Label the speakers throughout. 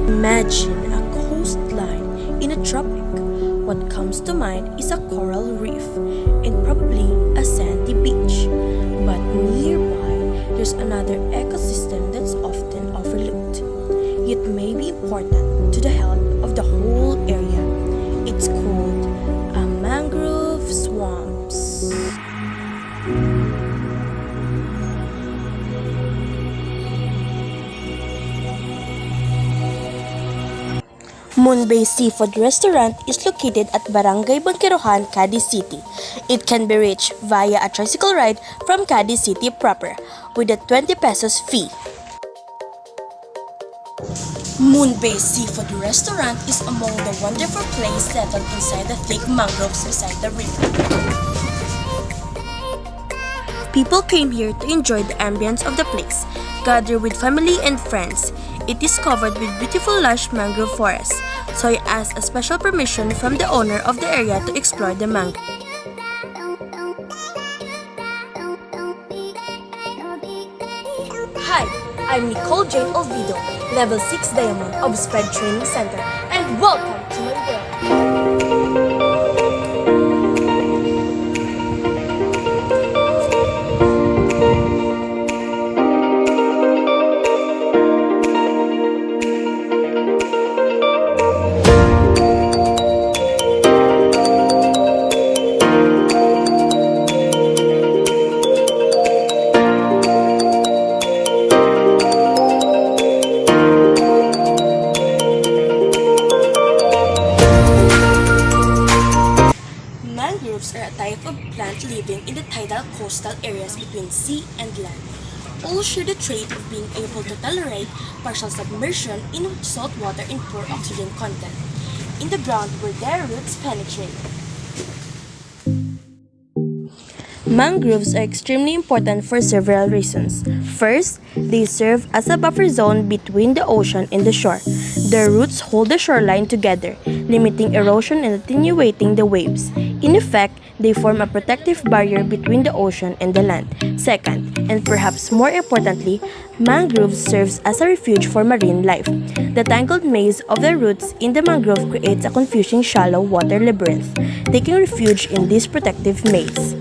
Speaker 1: Imagine a coastline in a tropic. What comes to mind is a coral reef and probably a sandy beach. But nearby, there's another ecosystem that's often overlooked. Yet may be important to the health of the whole area. It's called a mangrove swamps. Monbase Seafood Restaurant is located at Barangay Bangkirohan, Cadiz City. It can be reached via a tricycle ride from Cadiz City proper with a 20 pesos fee. Monbase Seafood Restaurant is among the wonderful places settled inside the thick mangroves beside the river. People came here to enjoy the ambience of the place, gather with family and friends. It is covered with beautiful lush mangrove forests, so I asked a special permission from the owner of the area to explore the mangrove. Hi, I'm Nicole Jane Olvido, Level 6 Diamond of Spread Training Center, and welcome to my world. Mangroves are a type of plant living in the tidal coastal areas between sea and land. All share the trait of being able to tolerate partial submersion in salt water and poor oxygen content in the ground where their roots penetrate. Mangroves are extremely important for several reasons. First, they serve as a buffer zone between the ocean and the shore. Their roots hold the shoreline together, limiting erosion and attenuating the waves. In effect, they form a protective barrier between the ocean and the land. Second, and perhaps more importantly, mangroves serves as a refuge for marine life. The tangled maze of the roots in the mangrove creates a confusing shallow water labyrinth, taking refuge in this protective maze.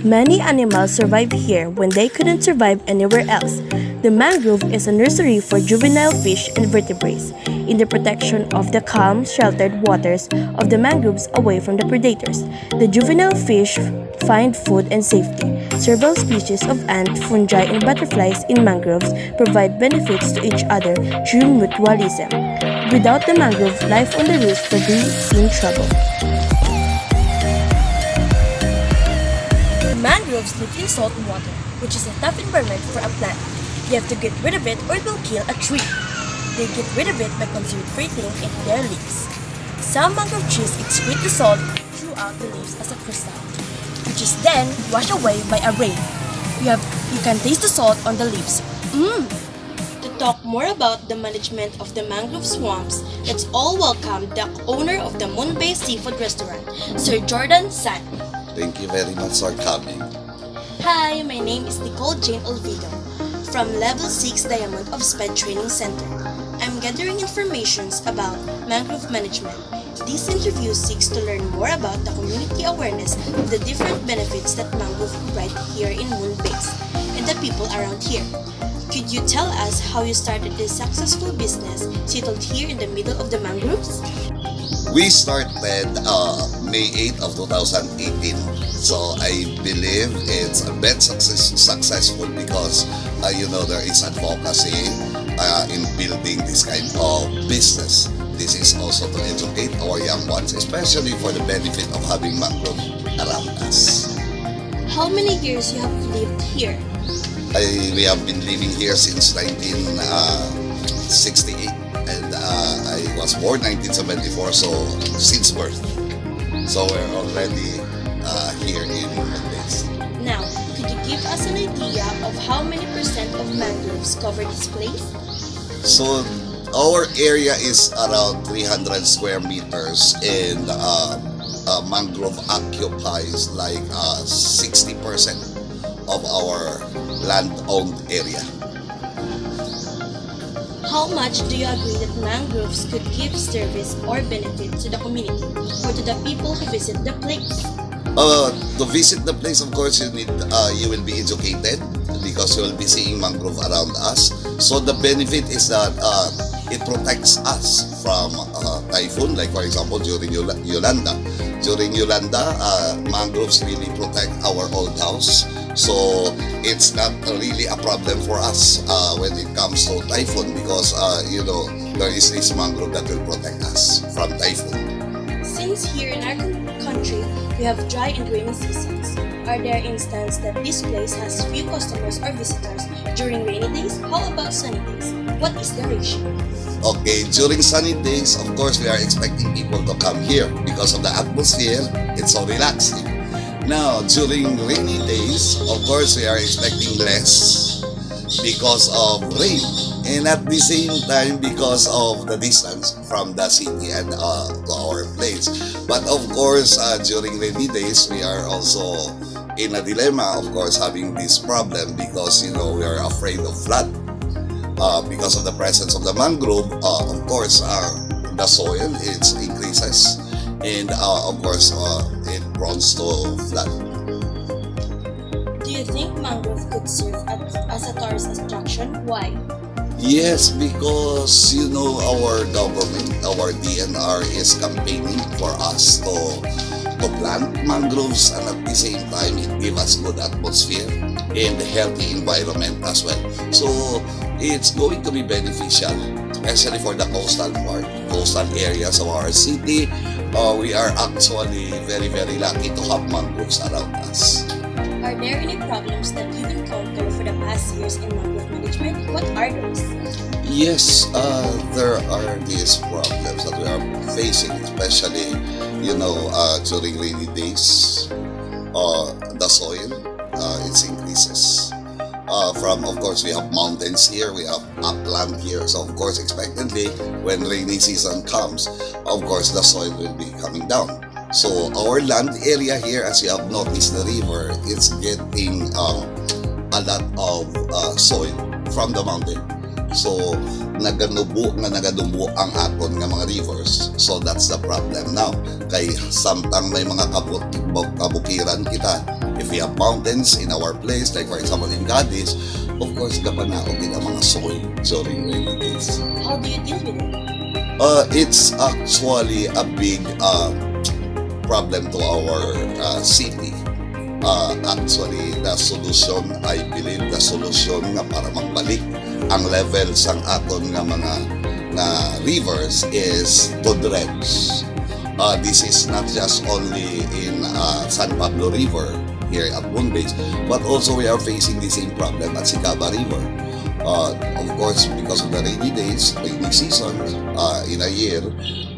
Speaker 1: Many animals survive here when they couldn't survive anywhere else. The mangrove is a nursery for juvenile fish and vertebrates in the protection of the calm, sheltered waters of the mangroves away from the predators. The juvenile fish find food and safety. Several species of ant, fungi, and butterflies in mangroves provide benefits to each other through mutualism. Without the mangrove, life on the reef would be in trouble. Mangroves live in salt water, which is a tough environment for a plant. You have to get rid of it or it will kill a tree. They get rid of it by concentrating in their leaves. Some mangrove trees excrete the salt throughout the leaves as a crystal, which is then washed away by a rain. You can taste the salt on the leaves. To talk more about the management of the mangrove swamps, let's all welcome the owner of the Monbase Seafood Restaurant, Sir Jordan San.
Speaker 2: Thank you very much for coming.
Speaker 1: Hi, my name is Nicole Jane Olvido from Level 6 Diamond of SPED Training Center. I'm gathering information about mangrove management. This interview seeks to learn more about the community awareness of the different benefits that mangrove provide here in Monbase and the people around here. Could you tell us how you started this successful business settled here in the middle of the mangroves?
Speaker 2: We started May 8 of 2018. So I believe it's a bit successful because there is advocacy in building this kind of business. This is also to educate our young ones, especially for the benefit of having mangrove around us.
Speaker 1: How many years you have lived here?
Speaker 2: We have been living here since 1968 and I was born 1974, so since birth. So we're already here in Monbase.
Speaker 1: Now, could you give us an idea of how many percent of mangroves cover this place?
Speaker 2: So our area is around 300 square meters and mangrove occupies like 60% of our land-owned area.
Speaker 1: How much do you agree that mangroves could give service or benefit to the community or to the people who visit the place?
Speaker 2: To visit the place, of course, you will be educated because you will be seeing mangrove around us. So the benefit is that it protects us from typhoon, like for example during Yolanda. During Yolanda, mangroves really protect our old house. So it's not really a problem for us when it comes to typhoon because there is this mangrove that will protect us from typhoon.
Speaker 1: Since here in our country, we have dry and rainy seasons, are there instances that this place has few customers or visitors during rainy days? How about sunny days? What is the ratio?
Speaker 2: Okay, during sunny days, of course, we are expecting people to come here because of the atmosphere. It's so relaxing. Now, during rainy days, of course, we are expecting less because of rain. And at the same time, because of the distance from the city and to our place. But of course, during rainy days, we are also in a dilemma, of course, having this problem because, we are afraid of flood. Because of the presence of the mangrove, of course, the soil it increases, and of course, it prone to flood.
Speaker 1: Do you think mangrove could serve as a tourist attraction? Why?
Speaker 2: Yes, because our government, our DNR is campaigning for us to plant mangroves, and at the same time, it gives us good atmosphere and healthy environment as well. So it's going to be beneficial, especially for the coastal part, coastal areas of our city. We are actually very, very lucky to have mangroves around us.
Speaker 1: Are there any problems that you encountered for the past years in mangrove management? What are those?
Speaker 2: Yes, there are these problems that we are facing, especially, during rainy days. The soil, it increases. Of course, we have mountains here, we have upland here. So, of course, expectantly, when rainy season comes, of course, the soil will be coming down. So, our land area here, as you have noticed, the river, it's getting a lot of soil from the mountain. So, nagadubo ang aton nga mga rivers. So, that's the problem now. Kay samtang may mga kabukiran kita, if we have mountains in our place, like for example in Cadiz, of course, kapanaog din ang mga soil during rainy days.
Speaker 1: How do you deal with it?
Speaker 2: It's actually a big problem to our city. Actually, the solution, I believe, nga para magbalik ang level sang aton nga mga rivers is to dredge. This is not just only in San Pablo River here at Monbase, but also we are facing the same problem at Sicaba River. Of course, because of the rainy days, rainy season in a year,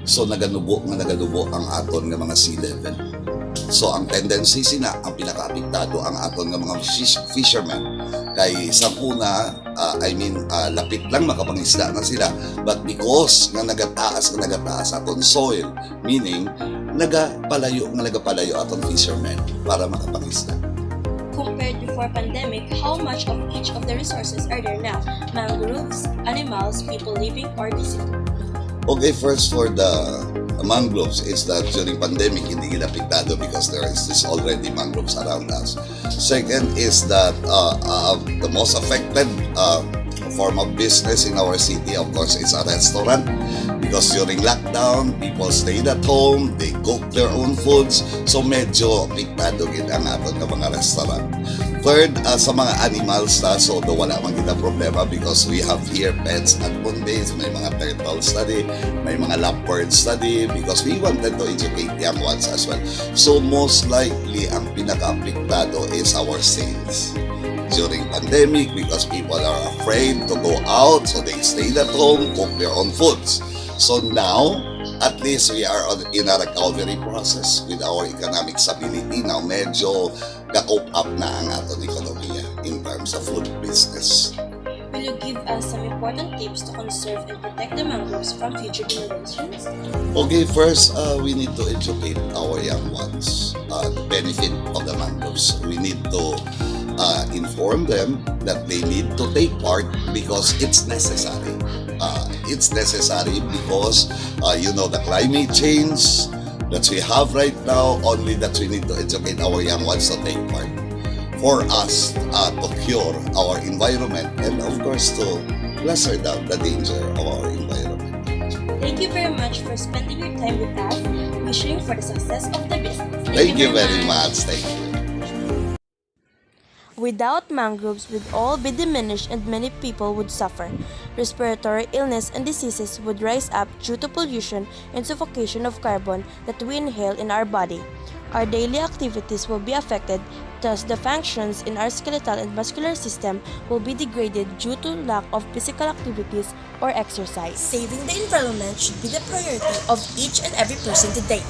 Speaker 2: so nagadubo ang aton nga mga sea level. So ang tendency ang pinaka-apektado ang aton nga mga fishermen. Kay sa una, lapit lang makapangisda na sila, but because nga nagataas aton soil, meaning nagapalayo aton fishermen para makapangisda.
Speaker 1: Compared before pandemic, how much of each of the resources are there now? Mangroves, animals, people living, or visiting?
Speaker 2: Okay, first for the mangroves is that during pandemic hindi gila apektado because there is this already mangroves around us. Second is that the most affected form of business in our city, of course, is a restaurant because during lockdown, people stayed at home, they cook their own foods, so medyo apektado gid ang aton nga mga restaurant. Third, sa mga animals so wala man kita problema because we have here pets at Monbase, may mga turtle study, may mga leopard study because we wanted to educate young ones as well. So most likely, ang pinaka-apektado is our sales during pandemic because people are afraid to go out, so they stayed at home, cook their own foods. So now, at least we are in a recovery process with our economic stability. Now, medyo ka-cope up na ang aton ekonomiya in terms of food business.
Speaker 1: Will you give us some important tips to conserve and protect the mangroves from future generations?
Speaker 2: Okay, first, we need to educate our young ones the benefit of the mangroves. We need to inform them that they need to take part because it's necessary. It's necessary because the climate change that we have right now, only that we need to educate our young ones to take part for us to cure our environment and of course to lesser down the danger of our environment.
Speaker 1: Thank you very much for spending your time with us, wishing for the success of the business.
Speaker 2: Thank you very much. Thank you.
Speaker 1: Without mangroves would all be diminished and many people would suffer. Respiratory illness and diseases would rise up due to pollution and suffocation of carbon that we inhale in our body. Our daily activities will be affected, thus the functions in our skeletal and muscular system will be degraded due to lack of physical activities or exercise. Saving the environment should be the priority of each and every person today.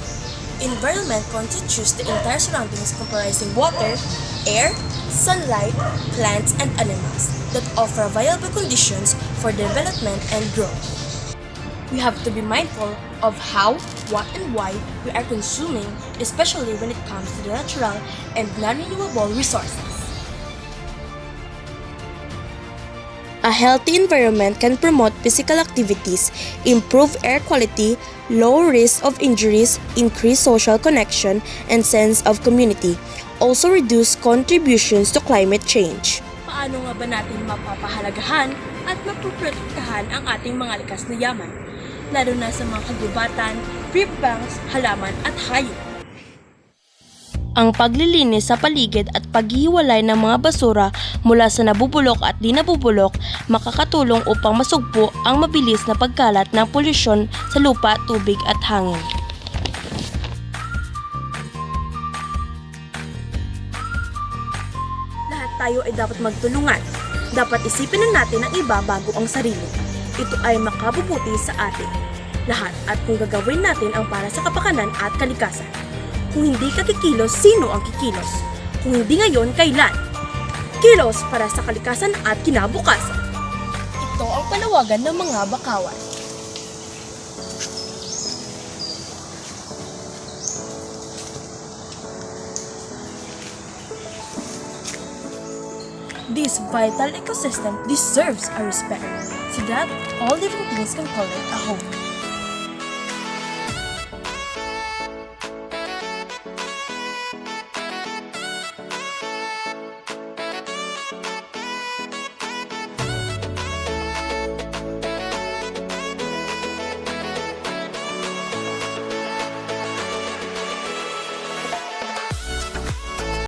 Speaker 1: Environment constitutes the entire surroundings comprising water, air, sunlight, plants, and animals that offer viable conditions for development and growth. We have to be mindful of how, what, and why we are consuming, especially when it comes to the natural and non-renewable resources. A healthy environment can promote physical activities, improve air quality, lower risk of injuries, increase social connection, and sense of community. Also reduce contributions to climate change. Paano nga ba natin mapapahalagahan at mapoprotektahan ang ating mga likas na yaman, lalo na sa mga kagubatan, riverbanks, halaman at hayop? Ang paglilinis sa paligid at paghihiwalay ng mga basura mula sa nabubulok at di nabubulok makakatulong upang masugpo ang mabilis na pagkalat ng polusyon sa lupa, tubig at hangin. Lahat tayo ay dapat magtulungan. Dapat isipin na natin ang iba bago ang sarili. Ito ay makabubuti sa atin lahat at kung gagawin natin ang para sa kapakanan at kalikasan. Kung hindi ka kikilos, sino ang kikilos? Kung hindi ngayon, kailan? Kilos para sa kalikasan at kinabukasan. Ito ang panawagan ng mga bakawan. This vital ecosystem deserves our respect so that all living things can call it a home.